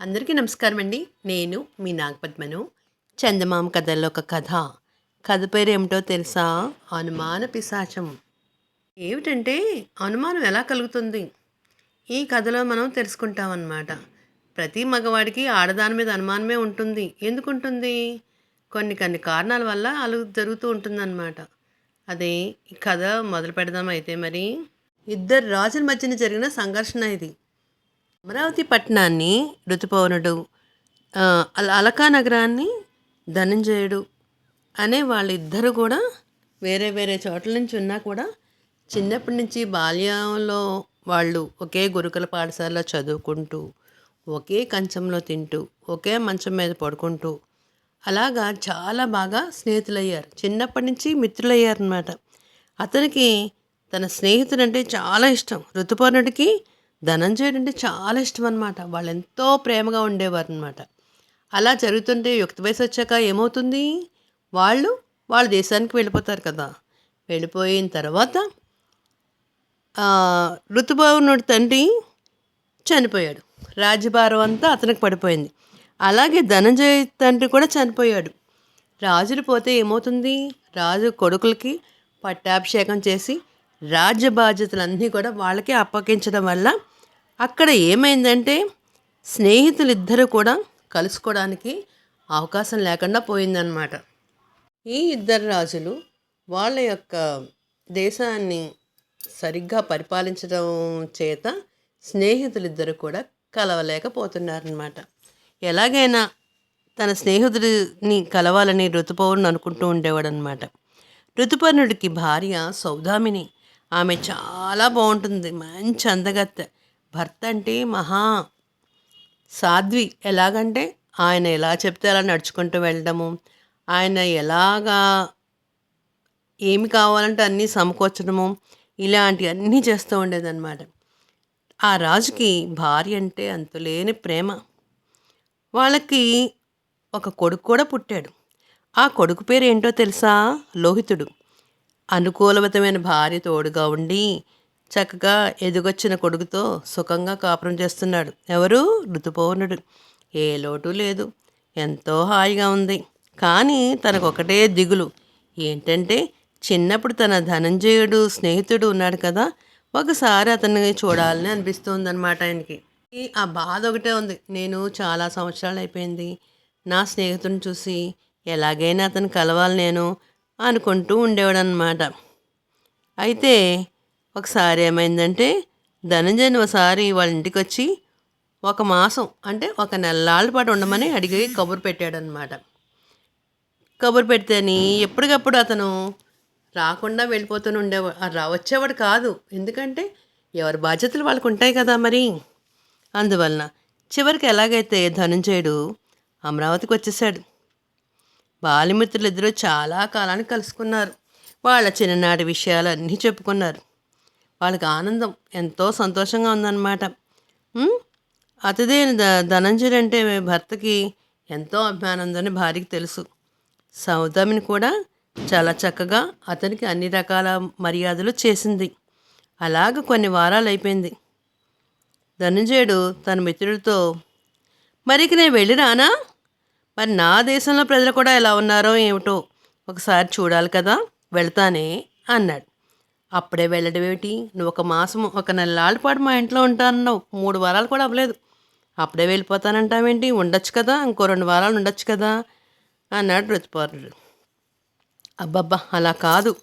అందరికీ నమస్కారం అండి. నేను మీ నాగపద్మను. చందమామ కథల్లో ఒక కథ. కథ పేరు ఏమిటో తెలుసా? అనుమాన పిశాచం. ఏమిటంటే అనుమానం ఎలా కలుగుతుంది? ఈ కథలో మనం తెలుసుకుంటామన్నమాట. ప్రతి మగవాడికి ఆడదాని మీద అనుమానమే ఉంటుంది. ఎందుకుంటుంది? కొన్ని కారణాల వల్ల జరుగుతూ ఉంటుందన్నమాట. అదే ఈ కథ మొదలు పెడదాం అయితే మరి. ఇద్దరు రాజుల మధ్యన జరిగిన సంఘర్షణ ఇది. అమరావతి పట్టణాన్ని ఋతుపవనుడు, అలకా నగరాన్ని ధనంజయుడు అనే వాళ్ళిద్దరూ కూడా వేరే వేరే చోట్ల నుంచి ఉన్నా కూడా చిన్నప్పటి నుంచి బాల్యంలో వాళ్ళు ఒకే గురుకుల పాఠశాలలో చదువుకుంటూ, ఒకే కంచంలో తింటూ, ఒకే మంచం మీద పడుకుంటూ అలాగా చాలా బాగా స్నేహితులయ్యారు. చిన్నప్పటి నుంచి మిత్రులయ్యారనమాట. అతనికి తన స్నేహితుడంటే చాలా ఇష్టం. ఋతుపర్ణుడికి ధనంజయుడు అంటే చాలా ఇష్టం అనమాట. వాళ్ళు ఎంతో ప్రేమగా ఉండేవారు అనమాట. అలా జరుగుతుంటే యుక్త వయసు వచ్చాక ఏమవుతుంది? వాళ్ళ దేశానికి వెళ్ళిపోతారు కదా. వెళ్ళిపోయిన తర్వాత ఋతుపర్ణుడి తండ్రి చనిపోయాడు. రాజ్యభారం అంతా అతనికి పడిపోయింది. అలాగే ధనంజయ తండ్రి కూడా చనిపోయాడు. రాజులు పోతే ఏమవుతుంది? రాజు కొడుకులకి పట్టాభిషేకం చేసి రాజ్య బాధ్యతలన్నీ కూడా వాళ్ళకే అప్పగించడం వల్ల అక్కడ ఏమైందంటే స్నేహితులిద్దరూ కూడా కలుసుకోవడానికి అవకాశం లేకుండా పోయిందన్నమాట. ఈ ఇద్దరు రాజులు వాళ్ళ యొక్క దేశాన్ని సరిగ్గా పరిపాలించడం చేత స్నేహితులిద్దరూ కూడా కలవలేకపోతున్నారన్నమాట. ఎలాగైనా తన స్నేహితుడిని కలవాలని ఋతుపర్ణుడు అనుకుంటూ ఉండేవాడనమాట. ఋతుపర్ణుడికి భార్య సౌదామిని. ఆమె చాలా బాగుంటుంది, మంచి అందగత్తె. భర్త అంటే మహా సాధ్వి. ఎలాగంటే ఆయన ఎలా చెప్తే అలా నడుచుకుంటూ వెళ్ళడము, ఆయన ఎలాగా ఏమి కావాలంటే అన్నీ సమకూర్చడము, ఇలాంటివన్నీ చేస్తూ ఉండేదన్నమాట. ఆ రాజుకి భార్య అంటే అంతులేని ప్రేమ. వాళ్ళకి ఒక కొడుకు కూడా పుట్టాడు. ఆ కొడుకు పేరు ఏంటో తెలుసా? లోహితుడు. అనుకూలవతమైన భార్య తోడుగా ఉండి చక్కగా ఎదుగొచ్చిన కొడుకుతో సుఖంగా కాపురం చేస్తున్నాడు. ఎవరు? ఋతుపర్ణుడు. ఏ లోటు లేదు, ఎంతో హాయిగా ఉంది. కానీ తనకొకటే దిగులు. ఏంటంటే చిన్నప్పుడు తన ధనంజయుడు స్నేహితుడు ఉన్నాడు కదా, ఒకసారి అతన్ని చూడాలని అనిపిస్తుందన్నమాట ఆయనకి. ఆ బాధ ఒకటే ఉంది. నేను చాలా సంవత్సరాలు అయిపోయింది నా స్నేహితుడిని చూసి, ఎలాగైనా అతను కలవాలి నేను అనుకుంటూ ఉండేవాడనమాట. అయితే ఒకసారి ఏమైందంటే ధనంజయని ఒకసారి వాళ్ళ ఇంటికి వచ్చి ఒక మాసం అంటే ఒక నెలల పాటు ఉండమని అడిగి కబురు పెట్టాడనమాట. కబురు పెడితేని ఎప్పటికప్పుడు అతను రాకుండా వెళ్ళిపోతూనే ఉండేవాడు. వచ్చేవాడు కాదు. ఎందుకంటే ఎవరి బాధ్యతలు వాళ్ళకు ఉంటాయి కదా మరి. అందువలన చివరికి ఎలాగైతే ధనంజయుడు అమరావతికి వచ్చేసాడు. బాల్యమిత్రులు ఇద్దరూ చాలా కాలానికి కలుసుకున్నారు. వాళ్ళ చిన్ననాటి విషయాలన్నీ చెప్పుకున్నారు. వాళ్ళకి ఆనందం, ఎంతో సంతోషంగా ఉందన్నమాట. అతిథైన ధనంజయుడు అంటే భర్తకి ఎంతో అభిమానం ఉందని భార్యకి తెలుసు. సౌదామిని కూడా చాలా చక్కగా అతనికి అన్ని రకాల మర్యాదలు చేసింది. అలాగ కొన్ని వారాలు అయిపోయింది. ధనంజయుడు తన మిత్రుడితో, మరికి నేను వెళ్ళి రానా? మరి నా దేశంలో ప్రజలు కూడా ఎలా ఉన్నారో ఏమిటో ఒకసారి చూడాలి కదా, వెళ్తానే అన్నాడు. అప్పుడే వెళ్ళడం ఏమిటి? నువ్వు ఒక మాసం ఒక నెలల పాటు మా ఇంట్లో ఉంటానన్నావు. 3 వారాలు కూడా అవ్వలేదు, అప్పుడే వెళ్ళిపోతానంటావేంటి? ఉండొచ్చు కదా, ఇంకో 2 వారాలు ఉండొచ్చు కదా అన్నాడు ఋతుపర్ణుడు. అబ్బబ్బా, అలా కాదు,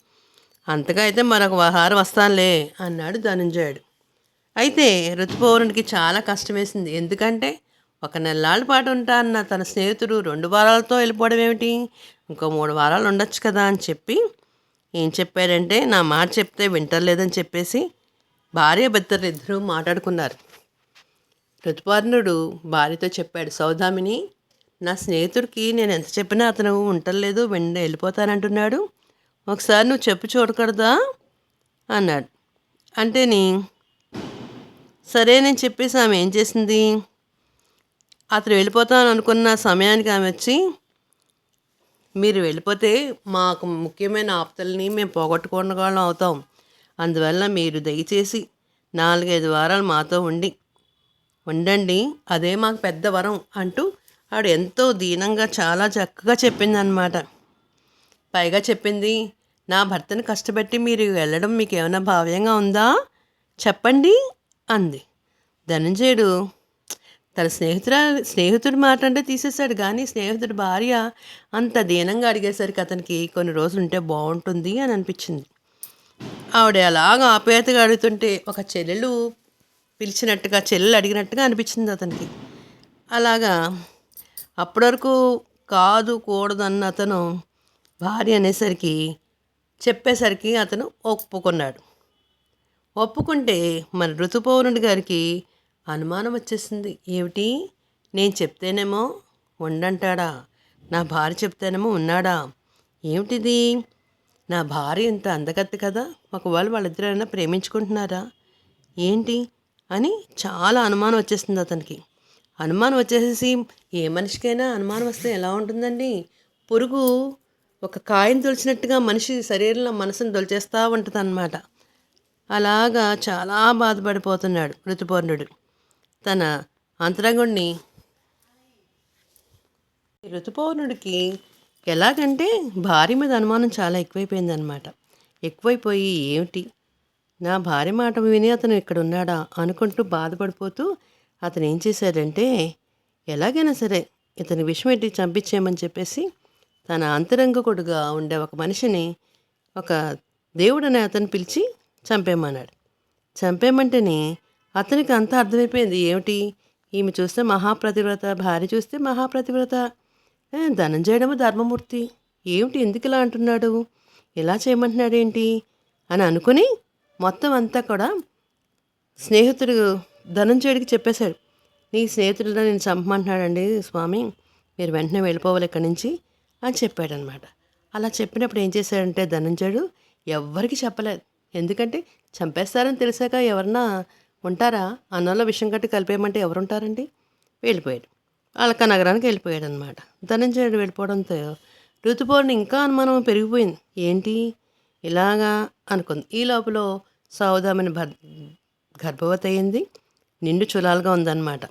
అంతగా అయితే మరొక వారం వస్తానులే అన్నాడు ధనంజయుడు. అయితే ఋతుపర్ణుడికి చాలా కష్టం వేసింది. ఎందుకంటే ఒక నెలల పాటు ఉంటా అన్న తన స్నేహితుడు 2 వారాలతో వెళ్ళిపోవడం ఏమిటి? ఇంకో 3 వారాలు ఉండొచ్చు కదా అని చెప్పి ఏం చెప్పాడంటే, నా మాట చెప్తే వింటలేదని చెప్పేసి భార్యాభర్తలు ఇద్దరూ మాట్లాడుకున్నారు. ఋతుపర్ణుడు భార్యతో చెప్పాడు, సౌదామిని, నా స్నేహితుడికి నేను ఎంత చెప్పినా అతను ఉండలేదు, వెళ్ళిపోతానంటున్నాడు. ఒకసారి నువ్వు చెప్పు చూడకూడదా అన్నాడు. అంటేని సరే నేను చెప్పేసి ఆమె ఏం చేసింది? అతను వెళ్ళిపోతాను అనుకున్న సమయానికి ఆమె వచ్చి, మీరు వెళ్ళిపోతే మాకు ముఖ్యమైన ఆప్తల్ని మేము పోగొట్టుకున్న వాళ్ళం అవుతాం. అందువల్ల మీరు దయచేసి 4-5 వారాలు మాతో ఉండండి, అదే మాకు పెద్ద వరం అంటూ ఆవిడ ఎంతో దీనంగా చాలా చక్కగా చెప్పిందనమాట. పైగా చెప్పింది, నా భర్తను కష్టపెట్టి మీరు వెళ్ళడం మీకు ఏమైనా భావ్యంగా ఉందా చెప్పండి అంది. ధనంజయుడు తన స్నేహితుడి మాట అంటే తీసేశాడు, కానీ స్నేహితుడి భార్య అంత దీనంగా అడిగేసరికి అతనికి కొన్ని రోజులు ఉంటే బాగుంటుంది అని అనిపించింది. ఆవిడ అలాగా ఆప్యాయతగా అడుగుతుంటే ఒక చెల్లెలు పిలిచినట్టుగా, చెల్లెలు అడిగినట్టుగా అనిపించింది అతనికి. అలాగా అప్పటి వరకు కాదు కూడదు అన్న అతను భార్య అనేసరికి చెప్పేసరికి అతను ఒప్పుకున్నాడు. ఒప్పుకుంటే మన ఋతుపౌర్ణుడి గారికి అనుమానం వచ్చేసింది. ఏమిటి, నేను చెప్తేనేమో ఉండంటాడా, నా భార్య చెప్తేనేమో ఉన్నాడా, ఏమిటిది, నా భార్య ఇంత అందగత్తి కదా, ఒకవేళ వాళ్ళిద్దరైనా ప్రేమించుకుంటున్నారా ఏంటి అని చాలా అనుమానం వచ్చేసింది అతనికి. అనుమానం వచ్చేసేసి, ఏ మనిషికైనా అనుమానం వస్తే ఎలా ఉంటుందండి, పురుగు ఒక కాయను తొలిచినట్టుగా మనిషి శరీరంలో మనసును తొలిచేస్తూ ఉంటుంది అన్నమాట. అలాగా చాలా బాధపడిపోతున్నాడు ఋతుపర్ణుడు. తన అంతరంగుణ్ణి ఋతుపౌర్ణుడికి ఎలాగంటే భార్య మీద అనుమానం చాలా ఎక్కువైపోయిందనమాట. ఎక్కువైపోయి ఏమిటి, నా భార్య మాట విని అతను ఇక్కడ ఉన్నాడా అనుకుంటూ బాధపడిపోతూ అతను ఏం చేశాడంటే, ఎలాగైనా సరే ఇతని విషం ఎట్టి చంపించేయమని చెప్పేసి తన అంతరంగకుడుగా ఉండే ఒక మనిషిని, ఒక దేవుడని అతను పిలిచి చంపేయమన్నాడు. చంపేయమంటేనే అతనికి అంతా అర్థమైపోయింది. ఏమిటి, ఈమె చూస్తే మహాప్రతివ్రత, భార్య చూస్తే మహాప్రతివ్రత, ధనంజయుడేమో ధర్మమూర్తి, ఏమిటి ఎందుకు ఇలా అంటున్నాడు, ఇలా చేయమంటున్నాడేంటి అని అనుకుని మొత్తం అంతా కూడా స్నేహితుడు ధనంజయుడికి చెప్పేశాడు. నీ స్నేహితుడిలో నేను చంపమంటున్నాడండి స్వామి, మీరు వెంటనే వెళ్ళిపోవాలి ఇక్కడి నుంచి అని చెప్పాడనమాట. అలా చెప్పినప్పుడు ఏం చేశాడంటే ధనంజయుడు ఎవ్వరికి చెప్పలేదు. ఎందుకంటే చంపేస్తారని తెలిసాక ఎవరన్నా ఉంటారా, అన్నంలో విషం కట్టి కలిపేయమంటే ఎవరుంటారండి. వెళ్ళిపోయాడు, అలకా నగరానికి వెళ్ళిపోయాడు అనమాట. ధనంజయుడు వెళ్ళిపోవడంతో ఋతుపౌర్ణి ఇంకా అనుమానం పెరిగిపోయింది. ఏంటి ఇలాగా అనుకుంది. ఈ లోపల సౌదామిని గర్భవతి అయింది, నిండు చులాలుగా ఉందన్నమాట.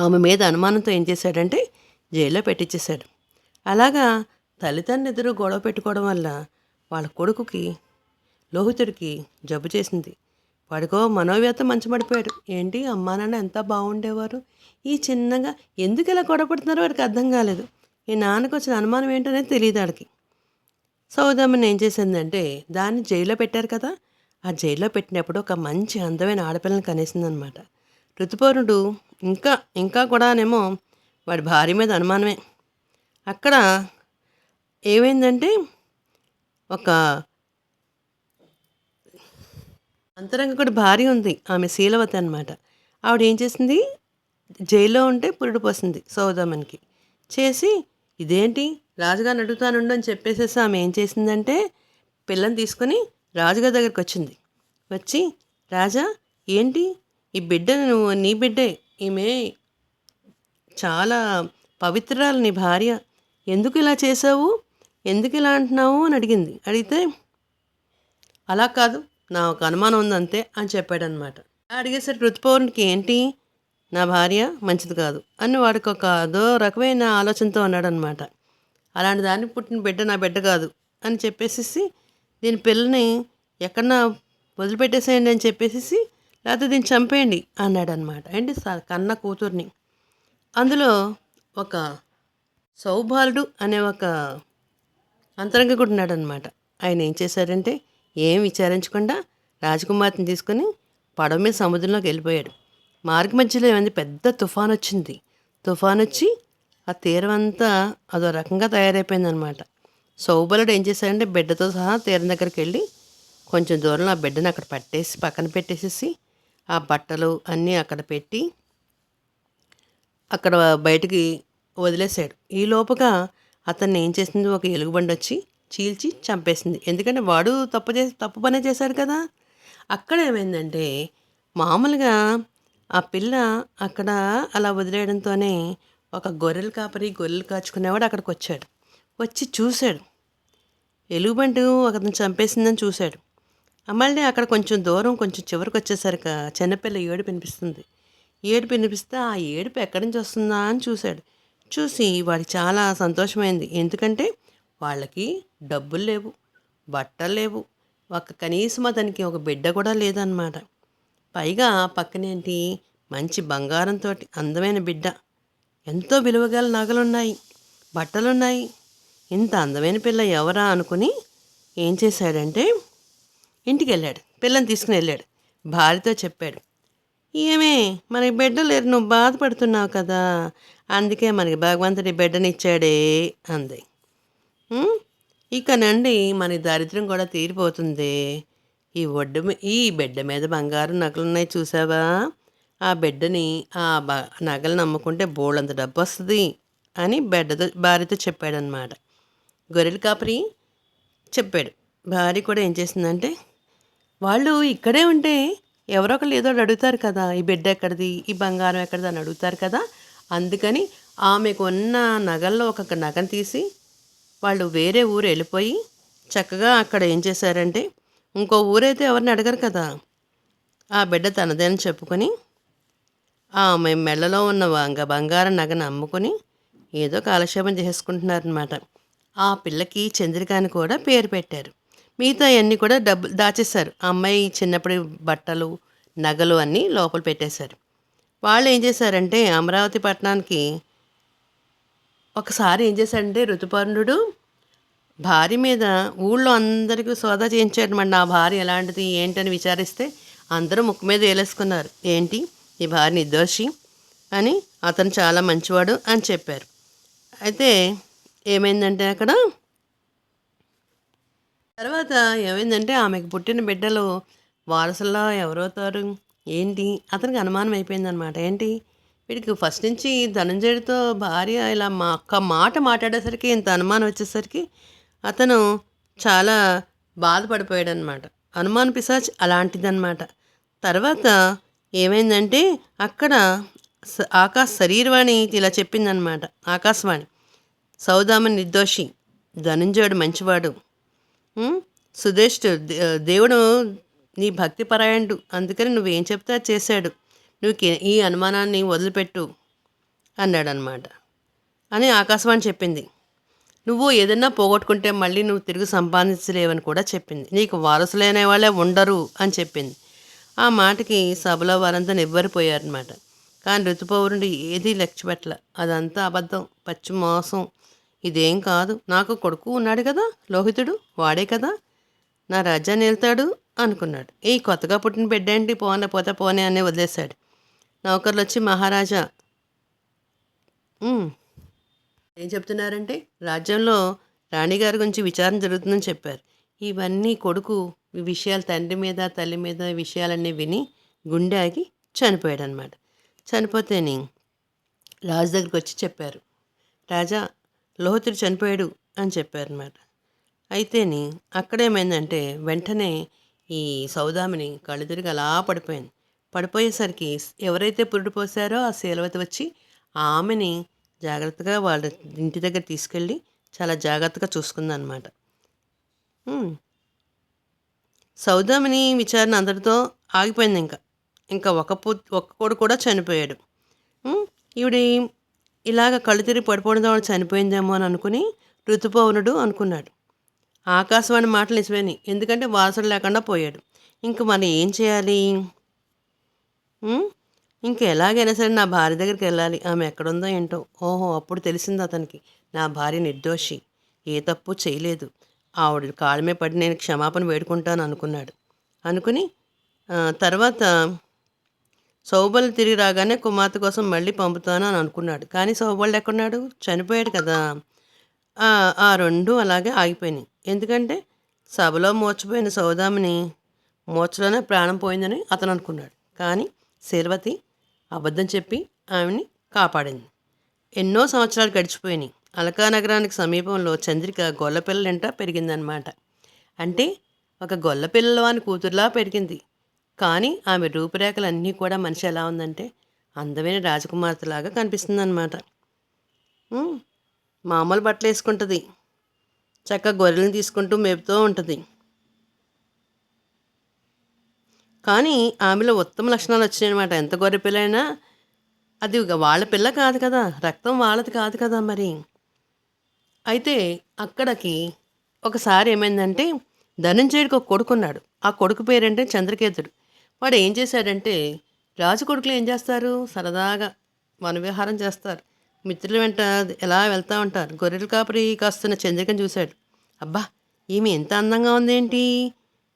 ఆమె మీద అనుమానంతో ఏం చేశాడంటే జైల్లో పెట్టించేశాడు. అలాగా తల్లిదండ్రులు ఇద్దరు గొడవ పెట్టుకోవడం వల్ల వాళ్ళ కొడుకుకి లోహితుడికి జబ్బు చేసింది. వాడికో మనోవ్యత మంచమడిపోయాడు. ఏంటి, అమ్మా నాన్న ఎంత బాగుండేవారు, ఈ చిన్నగా ఎందుకు ఇలా గొడవ పడుతున్నారో వాడికి అర్థం కాలేదు. ఈ నాన్నకు వచ్చిన అనుమానం ఏంటనేది తెలియదు వాడికి. సౌదామిని ఏం చేసిందంటే, దాన్ని జైల్లో పెట్టారు కదా, ఆ జైల్లో పెట్టినప్పుడు ఒక మంచి అందమైన ఆడపిల్లని కనేసిందనమాట. ఋతుపౌర్ణుడు ఇంకా ఇంకా కూడానేమో వాడి భార్య మీద అనుమానమే. అక్కడ ఏమైందంటే, ఒక అంతరంగకుడి భార్య ఉంది, ఆమె శీలవతి అనమాట. ఆవిడ ఏం చేసింది, జైల్లో ఉంటే పురుడు పోసింది సౌదామనికి చేసి, ఇదేంటి రాజుగారిని అడుగుతానుండు అని చెప్పేసేసి ఆమె ఏం చేసిందంటే పిల్లని తీసుకొని రాజుగారి దగ్గరికి వచ్చింది. వచ్చి, రాజా ఏంటి ఈ బిడ్డ, నువ్వు నీ బిడ్డే, ఈమె చాలా పవిత్రాలు నీ భార్య, ఎందుకు ఇలా చేసావు, ఎందుకు ఇలా అంటున్నావు అని అడిగింది. అడిగితే అలా కాదు, నా ఒక అనుమానం ఉందంతే అని చెప్పాడనమాట. అడిగేసరికి ఋతుపౌర్ణికి ఏంటి, నా భార్య మంచిది కాదు అని వాడికి ఒక అదో రకమైన ఆలోచనతో ఉన్నాడనమాట. అలాంటి దాన్ని పుట్టిన బిడ్డ నా బిడ్డ కాదు అని చెప్పేసి దీని పిల్లని ఎక్కడన్నా వదిలిపెట్టేసేయండి అని చెప్పేసి, లేకపోతే దీన్ని చంపేయండి అన్నాడనమాట. ఏంటి, కన్న కూతుర్ని. అందులో ఒక సౌబాలుడు అనే ఒక అంతరంగికుడు ఉన్నాడనమాట. ఆయన ఏం చేశాడంటే ఏం విచారించకుండా రాజకుమార్తెని తీసుకొని పడవ మీద సముద్రంలోకి వెళ్ళిపోయాడు. మార్గ మధ్యలో ఏమైంది, పెద్ద తుఫాన్ వచ్చింది. తుఫాన్ వచ్చి ఆ తీరం అంతా అదో రకంగా తయారైపోయిందనమాట. సౌబలుడు ఏం చేశాడంటే బిడ్డతో సహా తీరం దగ్గరికి వెళ్ళి కొంచెం దూరంలో ఆ బిడ్డను అక్కడ పక్కన పెట్టేసేసి ఆ బట్టలు అన్నీ అక్కడ పెట్టి అక్కడ బయటికి వదిలేశాడు. ఈ లోపుగా అతన్ని ఏం చేసింది, ఒక ఎలుగుబండి వచ్చి చీల్చి చంపేసింది. ఎందుకంటే వాడు తప్పు పనే చేశాడు కదా. అక్కడ ఏమైందంటే, మామూలుగా ఆ పిల్ల అక్కడ అలా వదిలేయడంతోనే ఒక గొర్రెలు కాచుకునేవాడు అక్కడికి వచ్చాడు. వచ్చి చూశాడు, ఎలుగుబంటి అతను చంపేసిందని చూశాడు. మళ్ళీ అక్కడ కొంచెం దూరం కొంచెం చివరికి వచ్చేసరికి చిన్నపిల్ల ఏడుపు వినిపిస్తుంది. ఏడుపు వినిపిస్తే ఆ ఏడుపు ఎక్కడి నుంచి వస్తుందా అని చూశాడు. చూసి వాడికి చాలా సంతోషమైంది. ఎందుకంటే వాళ్ళకి డబ్బులు లేవు, బట్టలు లేవు, కనీసం అతనికి ఒక బిడ్డ కూడా లేదన్నమాట. పైగా పక్కనేంటి మంచి బంగారంతో అందమైన బిడ్డ, ఎంతో విలువగల నగలున్నాయి, బట్టలున్నాయి. ఇంత అందమైన పిల్ల ఎవరా అనుకుని ఏం చేశాడంటే ఇంటికి వెళ్ళాడు. పిల్లని తీసుకుని వెళ్ళాడు. భార్యతో చెప్పాడు, ఏమే మనకి బిడ్డ లేరు, నువ్వు బాధపడుతున్నావు కదా, అందుకే మనకి భగవంతుడి బిడ్డనిచ్చాడే అంది. "ఉమ్, ఇక నుండి మన దరిద్రం కూడా తీరిపోతుంది. ఈ బిడ్డ మీద బంగారు నగలున్నాయి చూసావా, ఆ బిడ్డని నగలను అమ్ముకుంటే బోళ్ళంత డబ్బు వస్తుంది అని భార్యతో చెప్పాడనమాట. గొర్రెల కాపరి చెప్పాడు. భార్య కూడా ఏం చేసిందంటే, వాళ్ళు ఇక్కడే ఉంటే ఎవరో ఒకళ్ళు ఏదో ఒకటి అడుగుతారు కదా, ఈ బిడ్డ ఎక్కడిది, ఈ బంగారం ఎక్కడిది అని అడుగుతారు కదా. అందుకని ఆమెకు ఉన్న నగల్లో ఒక నగను తీసి వాళ్ళు వేరే ఊరు వెళ్ళిపోయి చక్కగా అక్కడ ఏం చేశారంటే, ఇంకో ఊరైతే ఎవరిని అడగరు కదా, ఆ బిడ్డ తనదే అని చెప్పుకొని ఆమె మెళ్ళలో ఉన్న బంగారం నగను అమ్ముకొని ఏదో కాలక్షేపం చేసుకుంటున్నారనమాట. ఆ పిల్లకి చంద్రిక అని కూడా పేరు పెట్టారు. మిగతా అన్నీ కూడా డబ్బులు దాచేశారు. ఆ అమ్మాయి చిన్నప్పుడు బట్టలు, నగలు అన్నీ లోపల పెట్టేశారు. వాళ్ళు ఏం చేశారంటే అమరావతి పట్టణానికి ఒకసారి ఏం చేశాడంటే ఋతుపర్ణుడు భార్య మీద ఊళ్ళో అందరికీ సోదా చేయించాడనమాట. నా భార్య ఎలాంటిది ఏంటని విచారిస్తే అందరూ ముక్కు మీద వేలేసుకున్నారు. ఏంటి ఈ భార్య నిర్దోషి అని, అతను చాలా మంచివాడు అని చెప్పారు. అయితే ఏమైందంటే అక్కడ తర్వాత ఏమైందంటే ఆమెకు పుట్టిన బిడ్డలు వారసుల్లో ఎవరవుతారు ఏంటి అతనికి అనుమానం అయిపోయిందనమాట. ఏంటి వీడికి ఫస్ట్ నుంచి ధనంజయుడితో భార్య ఇలా ఒక్క మాట మాట్లాడేసరికి ఇంత అనుమానం వచ్చేసరికి అతను చాలా బాధపడిపోయాడనమాట. అనుమాన పిశాచ్ అలాంటిదన్నమాట. తర్వాత ఏమైందంటే అక్కడ శరీరవాణి ఇలా చెప్పిందనమాట. ఆకాశవాణి, సౌదామని నిర్దోషి, ధనంజయుడు మంచివాడు, సుధేష్ఠుడు, దేవుడు నీ భక్తి పరాయణుడు, అందుకని నువ్వేం చెప్తే అది చేశాడు, నువ్వు ఈ అనుమానాన్ని వదిలిపెట్టు అన్నాడనమాట అని ఆకాశవాణి చెప్పింది. నువ్వు ఏదన్నా పోగొట్టుకుంటే మళ్ళీ నువ్వు తిరిగి సంపాదించలేవని కూడా చెప్పింది. నీకు వారసులైన వాళ్ళే ఉండరు అని చెప్పింది. ఆ మాటకి సభలో వారంతా నివ్వరిపోయారనమాట. కానీ ఋతుపౌరుడు ఏదీ లక్ష్య పెట్టల. అదంతా అబద్ధం, పచ్చి మోసం, ఇదేం కాదు, నాకు కొడుకు ఉన్నాడు కదా లోహితుడు, వాడే కదా నా రాజ్యాన్ని వెళ్తాడు అనుకున్నాడు. ఈ కొత్తగా పుట్టిన బిడ్డ ఏంటి, పోతే పోనే అనే వదిలేశాడు. నౌకర్లు వచ్చి మహారాజా ఏం చెప్తున్నారంటే రాజ్యంలో రాణిగారి గురించి విచారణ జరుగుతుందని చెప్పారు. ఇవన్నీ కొడుకు ఈ విషయాలు తండ్రి మీద తల్లి మీద విషయాలన్నీ విని గుండె ఆగి చనిపోయాడనమాట. చనిపోతేని రాజు దగ్గరికి వచ్చి చెప్పారు, రాజా లోహితుడు చనిపోయాడు అని చెప్పారనమాట. అయితేని అక్కడేమైందంటే వెంటనే ఈ సౌదామిని కళ్ళు తిరిగి అలా పడిపోయింది. పడిపోయేసరికి ఎవరైతే పురుడు పోసారో ఆ శీలవతి వచ్చి ఆమెని జాగ్రత్తగా వాళ్ళ ఇంటి దగ్గర తీసుకెళ్ళి చాలా జాగ్రత్తగా చూసుకుందనమాట. సౌదామిని విచారణ అందరితో ఆగిపోయింది. ఇంకా ఒక కొడుకు కూడా చనిపోయాడు. ఈవిడి ఇలాగ కళ్ళు తిరిగి పడిపోవడంతో చనిపోయిందేమో అని అనుకుని ఋతుపౌనుడు అనుకున్నాడు. ఆకాశవాణి మాటలు నిజమేని, ఎందుకంటే వారసుడు లేకుండా పోయాడు. ఇంక మనం ఏం చేయాలి, ఇంక ఎలాగైనా సరే నా భార్య దగ్గరికి వెళ్ళాలి, ఆమె ఎక్కడుందో ఏంటో. ఓహో, అప్పుడు తెలిసింది అతనికి, నా భార్య నిర్దోషి, ఏ తప్పు చేయలేదు, ఆవిడ కాళ్ళమే పడి నేను క్షమాపణ వేడుకుంటాను అనుకున్నాడు. అనుకుని తర్వాత సౌబలు తిరిగి రాగానే కుమార్తె కోసం మళ్ళీ పంపుతాను అని అనుకున్నాడు. కానీ సౌబలుడు ఎక్కడున్నాడు, చనిపోయాడు కదా. ఆ రెండు అలాగే ఆగిపోయినాయి. ఎందుకంటే సభలో మూర్చపోయిన సౌదామిని మూర్చలోనే ప్రాణం పోయిందని అతను అనుకున్నాడు. కానీ శీలవతి అబద్ధం చెప్పి ఆమెని కాపాడింది. ఎన్నో సంవత్సరాలు గడిచిపోయినాయి. అలకా నగరానికి సమీపంలో చంద్రిక గొల్లపిల్లలింట పెరిగిందనమాట. అంటే ఒక గొల్లపిల్లలు అని కూతురులా పెరిగింది. కానీ ఆమె రూపురేఖలన్నీ కూడా మనిషి ఎలా ఉందంటే అందమైన రాజకుమార్తెలాగా కనిపిస్తుందన్నమాట. మామూలు బట్టలు వేసుకుంటుంది, చక్కగా గొర్రెలను తీసుకుంటూ మేపుతూ ఉంటుంది. కానీ ఆమెలో ఉత్తమ లక్షణాలు వచ్చినాయన్నమాట. ఎంత గొర్రె పిల్లైనా అది వాళ్ళ పిల్ల కాదు కదా, రక్తం వాళ్ళది కాదు కదా మరి. అయితే అక్కడికి ఒకసారి ఏమైందంటే, ధనంజయుడికి ఒక కొడుకున్నాడు. ఆ కొడుకు పేరంటే చంద్రకేతుడు. వాడు ఏం చేశాడంటే, రాజు కొడుకులు ఏం చేస్తారు, సరదాగా వనవిహారం చేస్తారు. మిత్రుల వెంట ఎలా వెళ్తూ ఉంటారు. గొర్రెల కాపరి కాస్తున్న చంద్రికను చూశాడు. అబ్బా, ఈమె ఎంత అందంగా ఉందేంటి,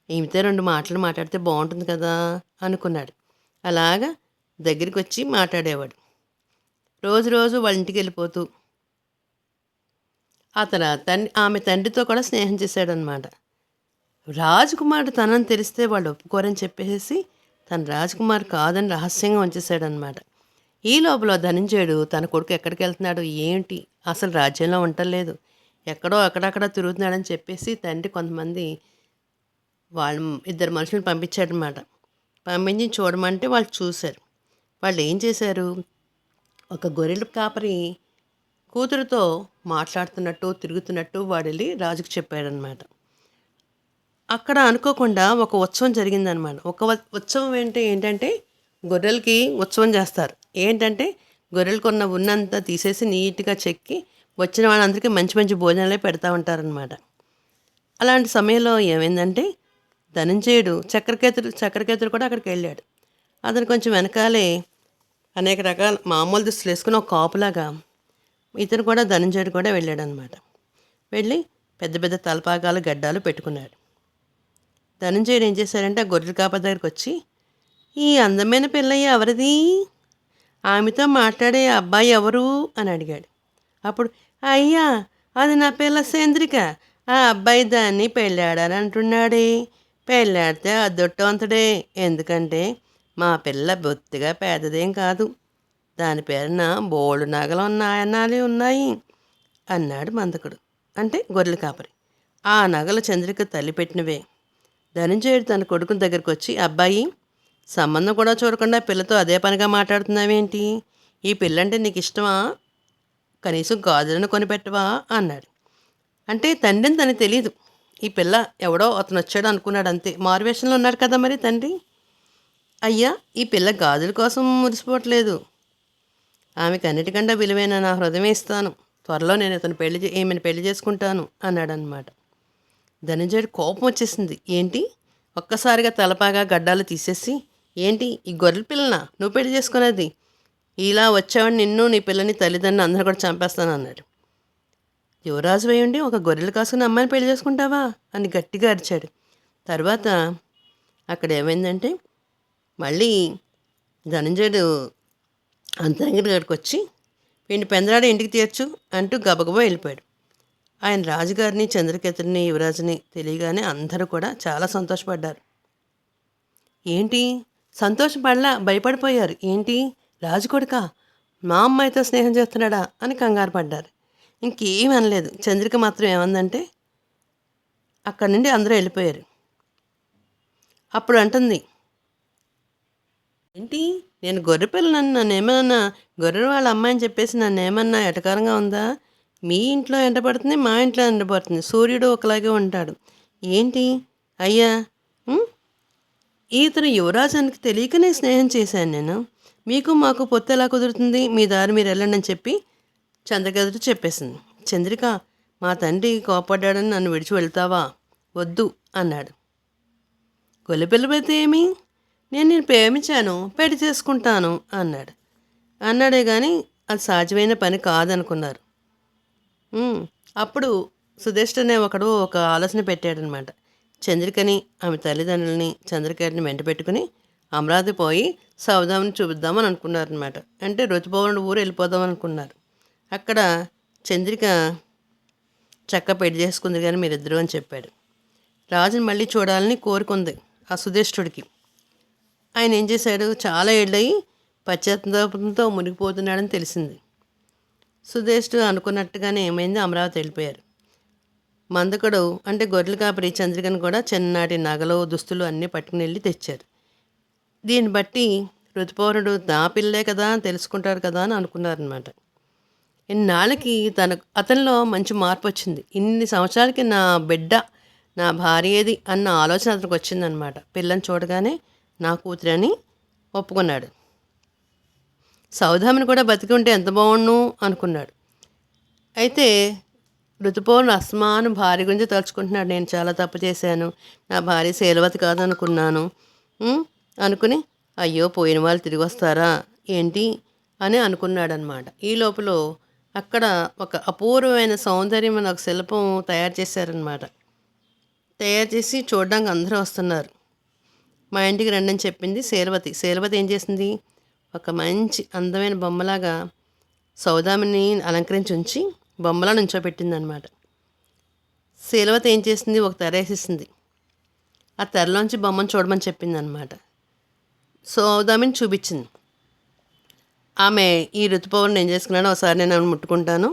ఈమెతో 2 మాటలు మాట్లాడితే బాగుంటుంది కదా అనుకున్నాడు. అలాగా దగ్గరికి వచ్చి మాట్లాడేవాడు. రోజు రోజు వాళ్ళ ఇంటికి వెళ్ళిపోతూ అతను ఆమె తండ్రితో కూడా స్నేహం చేశాడనమాట. రాజకుమారుడు తనని తెలిస్తే వాళ్ళు ఒప్పుకోరని చెప్పేసి తను రాజకుమారు కాదని రహస్యంగా ఉంచేశాడనమాట. ఈ లోపల ధనంజయుడు తన కొడుకు ఎక్కడికి వెళ్తున్నాడు ఏంటి, అసలు రాజ్యంలో ఉండలేదు, ఎక్కడో అక్కడక్కడ తిరుగుతున్నాడని చెప్పేసి తండ్రి కొంతమంది వాళ్ళ 2 మనుషులను పంపించాడనమాట. పంపించి చూడమంటే వాళ్ళు చూశారు. వాళ్ళు ఏం చేశారు, ఒక గొర్రెల కాపరి కూతురుతో మాట్లాడుతున్నట్టు తిరుగుతున్నట్టు వాడెళ్ళి రాజుకు చెప్పాడనమాట. అక్కడ అనుకోకుండా ఒక ఉత్సవం జరిగిందనమాట. ఉత్సవం ఏంటంటే గొర్రెలకి ఉత్సవం చేస్తారు. ఏంటంటే గొర్రెలకు ఉన్నంతా తీసేసి నీట్గా చెక్కి వచ్చిన వాళ్ళందరికీ మంచి మంచి భోజనాలే పెడతా ఉంటారనమాట. అలాంటి సమయంలో ఏమైందంటే, ధనంజయుడు చక్రకేతుడు కూడా అక్కడికి వెళ్ళాడు. అతను కొంచెం వెనకాలే అనేక రకాల మామూలు దుస్తులు వేసుకుని ఒక కాపులాగా ఇతను కూడా ధనంజయుడు కూడా వెళ్ళాడనమాట. వెళ్ళి పెద్ద పెద్ద తలపాగాలు గడ్డాలు పెట్టుకున్నాడు. ధనంజయుడు ఏం చేశాడంటే ఆ గొర్రెల కాపరి దగ్గరికి వచ్చి, ఈ అందమైన పిల్లయ్య ఎవరిది, ఆమెతో మాట్లాడే అబ్బాయి ఎవరు అని అడిగాడు. అప్పుడు, అయ్యా అది నా పిల్ల సేంద్రిక, ఆ అబ్బాయి దాన్ని పెళ్ళాడని అంటున్నాడే, పెళ్ళాడితే అదొట్టవంతుడే, ఎందుకంటే మా పిల్ల బొత్తిగా పేదదేం కాదు, దాని పేరున బోళ్ళు నగలు నాయనాలు ఉన్నాయి అన్నాడు మందకుడు, అంటే గొర్రెల కాపరి. ఆ నగలు చంద్రిక తల్లి పెట్టినవే. ధనంజయుడు తన కొడుకుని దగ్గరికి వచ్చి, అబ్బాయి, సంబంధం కూడా చూడకుండా పిల్లతో అదే పనిగా మాట్లాడుతున్నావేంటి, ఈ పిల్లంటే నీకు ఇష్టమా, కనీసం గాజులను కొనిపెట్టవా అన్నాడు. అంటే తండ్రిని తనకు తెలియదు, ఈ పిల్ల ఎవడో అతను వచ్చాడు అనుకున్నాడు అంతే. మారువేషంలో ఉన్నాడు కదా మరి తండ్రి. అయ్యా, ఈ పిల్ల గాజుల కోసం మురిసిపోవట్లేదు, ఆమెకు అన్నిటికంటే విలువైన నా హృదయం ఇస్తాను, త్వరలో నేను ఈమెను పెళ్లి చేసుకుంటాను అన్నాడనమాట. ధనంజయుడు కోపం వచ్చేసింది. ఏంటి, ఒక్కసారిగా తలపాగా గడ్డాలు తీసేసి, ఏంటి ఈ గొర్రెల పిల్లనా నువ్వు పెళ్లి చేసుకునేది, ఇలా వచ్చావని నిన్ను నీ పిల్లని తల్లిదండ్రులు అందరూ కూడా చంపేస్తాను అన్నాడు. యువరాజు వేయండి ఒక గొర్రెలు కాసుకుని అమ్మాయిని పెళ్లి చేసుకుంటావా అని గట్టిగా అరిచాడు. తర్వాత అక్కడ ఏమైందంటే, మళ్ళీ ధనంజయుడు అంతరంగిడి గడికి వచ్చి, వీడిని పెందరాడే ఇంటికి తీర్చు అంటూ గబగబా వెళ్ళిపోయాడు. ఆయన రాజుగారిని చంద్రకేతుడిని యువరాజుని తెలియగానే అందరూ కూడా చాలా సంతోషపడ్డారు. ఏంటి సంతోషపడలా, భయపడిపోయారు. ఏంటి, రాజు కొడుకా మా అమ్మాయితో స్నేహం చేస్తున్నాడా అని కంగారు పడ్డారు. ఇంకేం అనలేదు. చంద్రిక మాత్రం ఏమందంటే, అక్కడి నుండి అందరూ వెళ్ళిపోయారు. అప్పుడు అంటుంది, ఏంటి నేను గొర్రె పిల్లని, నన్నేమన్నా గొర్రె వాళ్ళ అమ్మాయిని చెప్పేసి నన్నేమన్నా ఎటకారంగా ఉందా, మీ ఇంట్లో ఎండపడుతుంది, మా ఇంట్లో ఎండపడుతుంది, సూర్యుడు ఒకలాగే ఉంటాడు, ఏంటి అయ్యా, ఇతను యువరాజానికి తెలియకనే స్నేహం చేశాను నేను, మీకు మాకు పొత్తు ఎలా కుదురుతుంది, మీ దారి మీరు వెళ్ళండి అని చెప్పి చంద్రకేతుడు చెప్పేసింది. చంద్రిక, మా తండ్రి కోపడ్డాడని నన్ను విడిచి వెళ్తావా, వద్దు అన్నాడు. గొల్లపిల్లపైతే ఏమి, నేను ప్రేమించాను, పెళ్లి చేసుకుంటాను అన్నాడే కానీ అది సాధ్యమైన పని కాదనుకున్నారు. అప్పుడు సుధేష్ఠ అనే ఒకడు ఒక ఆలోచన పెట్టాడనమాట. చంద్రికని ఆమె తల్లిదండ్రులని చంద్రకేతుని వెంట పెట్టుకుని అమరావతి పోయి సౌదామిని చూపిద్దామని అనుకున్నారనమాట. అంటే రుతుపవనుడు ఊరు వెళ్ళిపోదాం అనుకున్నారు. అక్కడ చంద్రిక చక్క పెళ్లి చేసుకుంది కానీ మీరిద్దరూ అని చెప్పాడు. రాజుని మళ్ళీ చూడాలని కోరుకుంది ఆ సుధేష్ఠుడికి. ఆయన ఏం చేశాడు, చాలా ఏళ్ళయి పశ్చాత్తాపంతో మునిగిపోతున్నాడని తెలిసింది. సుధేష్ఠుడు అనుకున్నట్టుగానే ఏమైంది, అమరావతి వెళ్ళిపోయారు. మందకుడు అంటే గొర్రెల కాపరి చంద్రికను కూడా చిన్ననాటి నగలు దుస్తులు అన్నీ పట్టుకుని వెళ్ళి తెచ్చారు. దీన్ని బట్టి ఋతుపౌరుడు నా పిల్లే కదా అని తెలుసుకుంటారు కదా అని అనుకున్నారనమాట. ఇన్నాళ్ళకి అతనిలో మంచి మార్పు వచ్చింది. ఇన్ని సంవత్సరాలకి నా బిడ్డ నా భార్యేది అన్న ఆలోచన అతనికి వచ్చిందనమాట. పిల్లని చూడగానే నా కూతురని ఒప్పుకున్నాడు. సౌదామిని కూడా బతికి ఉంటే ఎంత బాగుండు అనుకున్నాడు. అయితే ఋతుపర్ణుడు అస్తమానం భార్య గురించి తలుచుకుంటున్నాడు. నేను చాలా తప్పు చేశాను, నా భార్య శీలవతి కాదనుకున్నాను అనుకుని అయ్యో పోయిన వాళ్ళు తిరిగి వస్తారా ఏంటి అని అనుకున్నాడనమాట. ఈ లోపల అక్కడ ఒక అపూర్వమైన సౌందర్యం ఒక శిల్పం తయారు చేశారనమాట. తయారు చేసి చూడడానికి అందరూ వస్తున్నారు. మా ఇంటికి రండి అని చెప్పింది శీలవతి. శీలవతి ఏం చేసింది, ఒక మంచి అందమైన బొమ్మలాగా సౌదామిని అలంకరించి ఉంచి బొమ్మలా నుంచోబెట్టింది అనమాట. శీలవతి ఏం చేసింది, ఒక తెర వేసేసింది. ఆ తెరలోంచి బొమ్మను చూడమని చెప్పింది అనమాట. సౌదామిని చూపించింది. ఆమె ఈ ఋతుపర్ణుడిని ఏం చేసుకున్నాడో ఒకసారి నేను ఆమెను ముట్టుకుంటాను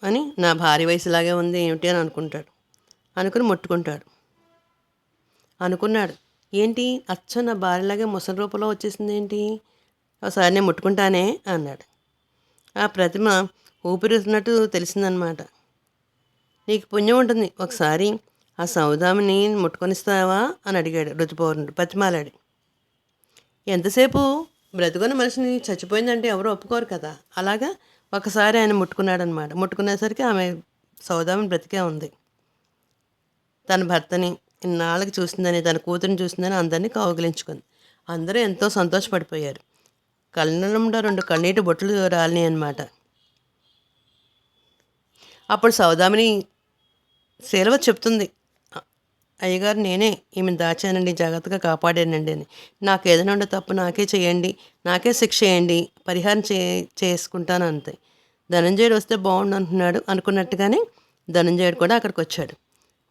అని, నా భార్య వయసులాగే ఉంది ఏమిటి అని అనుకుంటాడు. అనుకుని ముట్టుకుంటాడు. అనుకున్నాడు, ఏంటి అచ్చం నా భార్యలాగే ముసలి రూపంలో వచ్చేసింది ఏంటి, ఒకసారి నేను ముట్టుకుంటానే అన్నాడు. ఆ ప్రతిమ ఊపిరిస్తున్నట్టు తెలిసిందనమాట. నీకు పుణ్యం ఉంటుంది, ఒకసారి ఆ సౌదామిని ముట్టుకొనిస్తావా అని అడిగాడు ఋతుపర్ణుడు. బతిమాలాడు. ఎంతసేపు బ్రతుకున్న మనిషిని చచ్చిపోయిందంటే ఎవరు ఒప్పుకోరు కదా. అలాగా ఒకసారి ఆయన ముట్టుకున్నాడనమాట. ముట్టుకునేసరికి ఆమె సౌదామిని బ్రతికే ఉంది. తన భర్తని ఇన్నాళ్ళకి చూసిందని, తన కూతురిని చూసిందని అందరినీ కౌగిలించుకుంది. అందరూ ఎంతో సంతోషపడిపోయారు. కళ్ళంలో 2 కన్నీటి బొట్లు రాలినాయి అనమాట. అప్పుడు సౌదామిని శీలవతి చెప్తుంది, అయ్యగారు నేనే ఈమెను దాచానండి, జాగ్రత్తగా కాపాడానండి అని. నాకు ఏదైనా ఉండే తప్పు నాకే చేయండి, నాకే శిక్ష చేయండి, పరిహారం చేసుకుంటాను అంతే. ధనంజయుడు వస్తే బాగుండు అంటున్నాడు. అనుకున్నట్టుగానే ధనంజయుడు కూడా అక్కడికి వచ్చాడు.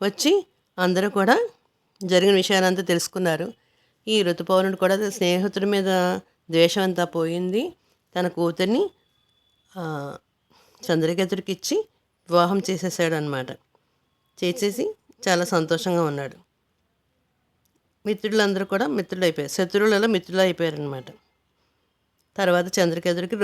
వచ్చి అందరూ కూడా జరిగిన విషయాలంతా తెలుసుకున్నారు. ఈ ఋతుపర్ణుడు కూడా స్నేహితుడి మీద ద్వేషం అంతా పోయింది. తన కూతుర్ని చంద్రకేతుడికి ఇచ్చి వివాహం చేసేసాడు అనమాట. చేసేసి చాలా సంతోషంగా ఉన్నాడు. మిత్రులందరూ కూడా మిత్రులు అయిపోయారు, శత్రువులలో మిత్రులు అయిపోయారు అనమాట. తర్వాత చంద్రకేతుడికి